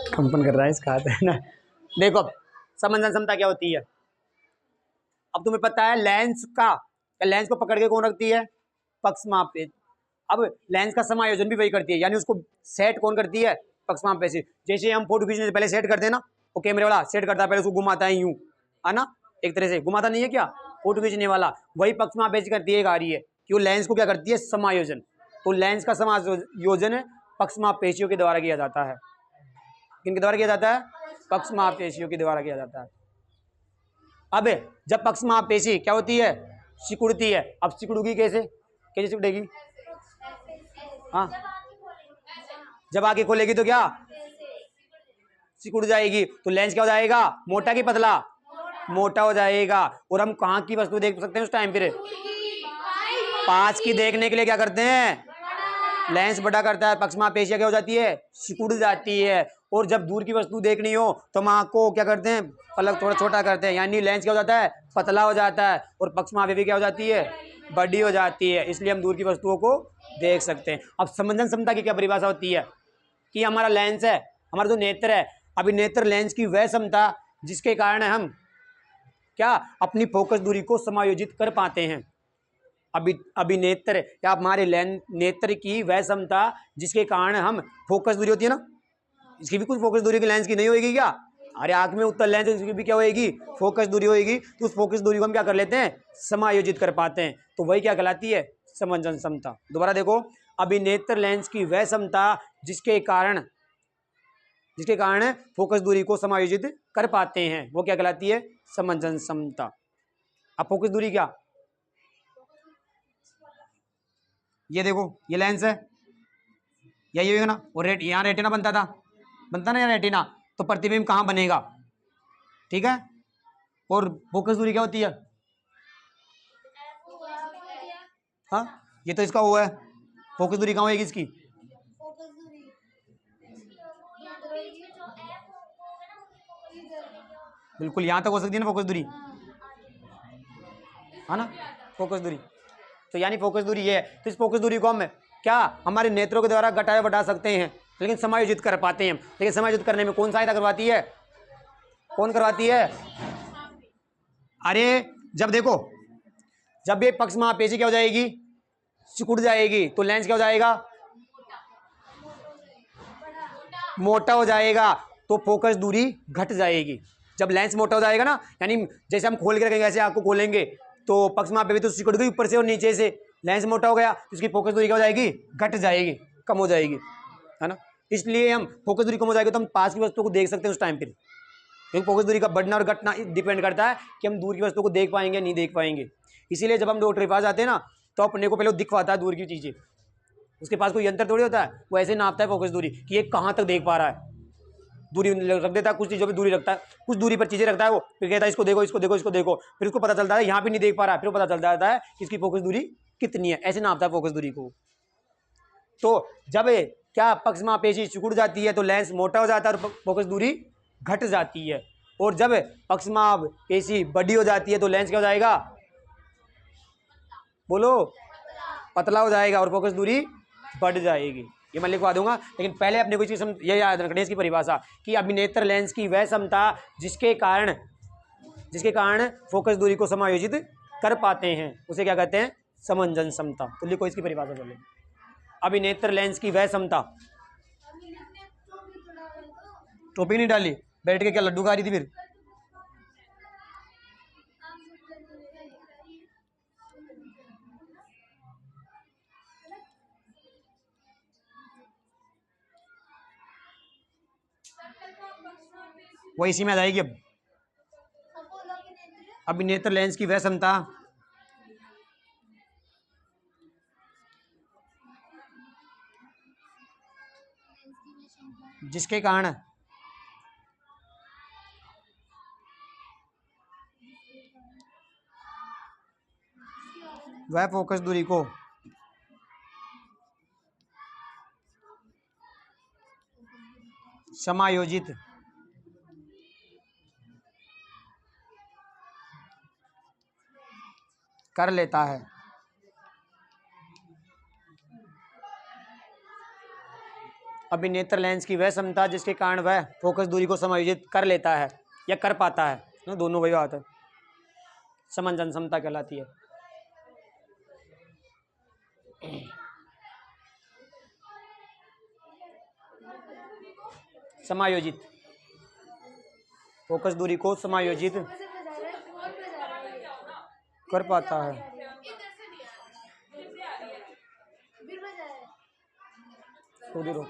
कंपन कर रहा है इसका हाथ है ना। देखो अब समंजन समता क्या होती है। अब तुम्हें पता है लेंस का, लेंस को पकड़ के कौन रखती है, पक्षमापेशी। अब लेंस का समायोजन भी वही करती है, यानी उसको सेट कौन करती है, पक्षमापेशी। जैसे हम फोटो खींचने से पहले सेट करते हैं ना, वो कैमरे वाला सेट करता है, पहले उसको घुमाता है यूं, है ना, एक तरह से घुमाता नहीं है क्या फोटो खींचने वाला, वही पक्षमापेशी करती है कार्य, कि वो लेंस को क्या करती है, समायोजन। तो लेंस का समायोजन पक्षमापेशियों के द्वारा किया जाता है। किनके द्वारा किया जाता है, पक्षमापेशियों के द्वारा किया जाता है। अब जब पक्षमापेशी क्या होती है, सिकुड़ती है। अब सिकुड़ेगी कैसे, कैसे सिकुड़ेगी, हाँ, जब आंखें खोलेगी तो क्या सिकुड़ जाएगी। तो लेंस क्या हो जाएगा, मोटा की पतला, मोटा हो जाएगा। और हम कहाँ की वस्तु देख सकते हैं उस टाइम पे, पास की देखने के लिए क्या करते हैं, लेंस बड़ा करता है, पक्षमापेशियां क्या हो जाती है, सिकुड़ जाती है। और जब दूर की वस्तु देखनी हो तो हम आंख को क्या करते हैं, पलक थोड़ा छोटा करते हैं, यानी लेंस क्या हो जाता है, पतला हो जाता है, और पक्षमापेशी क्या हो जाती है, बड़ी हो जाती है। इसलिए हम दूर की वस्तुओं को देख सकते हैं। अब समंजन क्षमता की क्या परिभाषा होती है, कि हमारा लेंस है, हमारा जो नेत्र है, अभी नेत्र लेंस की वह क्षमता जिसके कारण हम क्या अपनी फोकस दूरी को समायोजित कर पाते हैं। अभी नेत्र या हमारे नेत्र की वह क्षमता जिसके कारण हम फोकस दूरी होती है ना, इसकी भी कुछ फोकस दूरी की लेंस की नहीं होगी क्या, अरे आंख में उत्तर लेंस इसकी भी क्या होगी, फोकस दूरी होगी। तो उस फोकस दूरी को हम क्या कर लेते हैं, समायोजित कर पाते हैं। तो वही क्या कहलाती है, समंजन क्षमता। दोबारा देखो, अभी नेत्र लेंस की वह क्षमता जिसके कारण फोकस दूरी को समायोजित कर पाते हैं, वो क्या कहलाती है, समंजन क्षमता। अब फोकस दूरी क्या, ये देखो ये लेंस है, यही होगा ना, और यहाँ रेटिना बनता ना यहाँ रेटिना, तो प्रतिबिंब कहाँ बनेगा, ठीक है। और फोकस दूरी क्या होती है, हाँ ये तो इसका हुआ है, फोकस दूरी कहाँ होगी इसकी, बिल्कुल यहाँ तक हो सकती है ना फोकस दूरी, है ना, फोकस दूरी। तो यानी फोकस दूरी ये है। तो इस फोकस दूरी को हम क्या हमारे नेत्रों के द्वारा घटाया बढ़ा सकते हैं, लेकिन समायोजित कर पाते हैं। लेकिन समायोजित करने में कौन सहायता करवाती है, कौन करवाती है, अरे जब देखो, जब ये पक्षमापेशी क्या हो जाएगी, सिकुड़ जाएगी, तो लेंस क्या हो जाएगा, मोटा हो जाएगा, तो फोकस दूरी घट जाएगी। जब लेंस मोटा हो जाएगा ना, यानी जैसे हम खोल के रखेंगे, ऐसे आंख को खोलेंगे तो पक्षमापेशी तो सिकुड़ गई ऊपर से और नीचे से, लेंस मोटा हो गया तो इसकी फोकस दूरी क्या हो जाएगी, घट जाएगी, कम हो जाएगी, है ना। इसलिए हम फोकस दूरी कम हो जाएगी तो हम पास की वस्तु को देख सकते हैं उस टाइम पर, क्योंकि फोकस दूरी का बढ़ना और घटना डिपेंड करता है कि हम दूर की वस्तु को देख पाएंगे नहीं देख पाएंगे। इसीलिए जब हम डॉक्टर के पास आते हैं ना, तो अपने को पहले दिखवाता है दूर की चीज़ें, उसके पास कोई यंत्र थोड़ी होता है, वो ऐसे नापता है फोकस दूरी कि ये कहाँ तक देख पा रहा है, दूरी रख देता है, कुछ चीज़ों पर दूरी रखता है, कुछ दूरी पर चीज़ें रखता है वो, फिर कहता है इसको देखो इसको देखो इसको देखो, फिर उसको पता चलता है यहाँ भी नहीं देख पा रहा है, फिर पता चल जाता है कि इसकी फोकस दूरी कितनी है, ऐसे नापता है फोकस दूरी को। तो जब क्या पक्षमापेशी सिकुड़ जाती है तो लेंस मोटा हो जाता है और फोकस दूरी घट जाती है, और जब पक्षमापेशी बड़ी हो जाती है तो लेंस क्या हो जाएगा, बोलो, पतला हो जाएगा और फोकस दूरी बढ़ जाएगी। ये मैं लिखवा दूंगा, लेकिन पहले अपने को इसकी ये याद रखनी है इसकी परिभाषा, कि अभिनेत्र लेंस की वह क्षमता जिसके कारण फोकस दूरी को समायोजित कर पाते हैं, उसे क्या कहते हैं, समंजन क्षमता। तो लिखो इसकी परिभाषा चलो, अभिनेत्र लेंस की वह क्षमता, टोपी नहीं डाली, बैठ के क्या लड्डू खा रही थी फिर, वो इसी में आ जाएगी। अब अभिनेत्र लेंस की वह क्षमता जिसके कारण वह फोकस दूरी को समायोजित कर लेता है। अभिनेत्र लेंस की वह क्षमता जिसके कारण वह फोकस दूरी को समायोजित कर लेता है या कर पाता है, दोनों वही बात है, समंजन क्षमता कहलाती है। समायोजित, फोकस दूरी को समायोजित कर पाता है। खुद ही रो।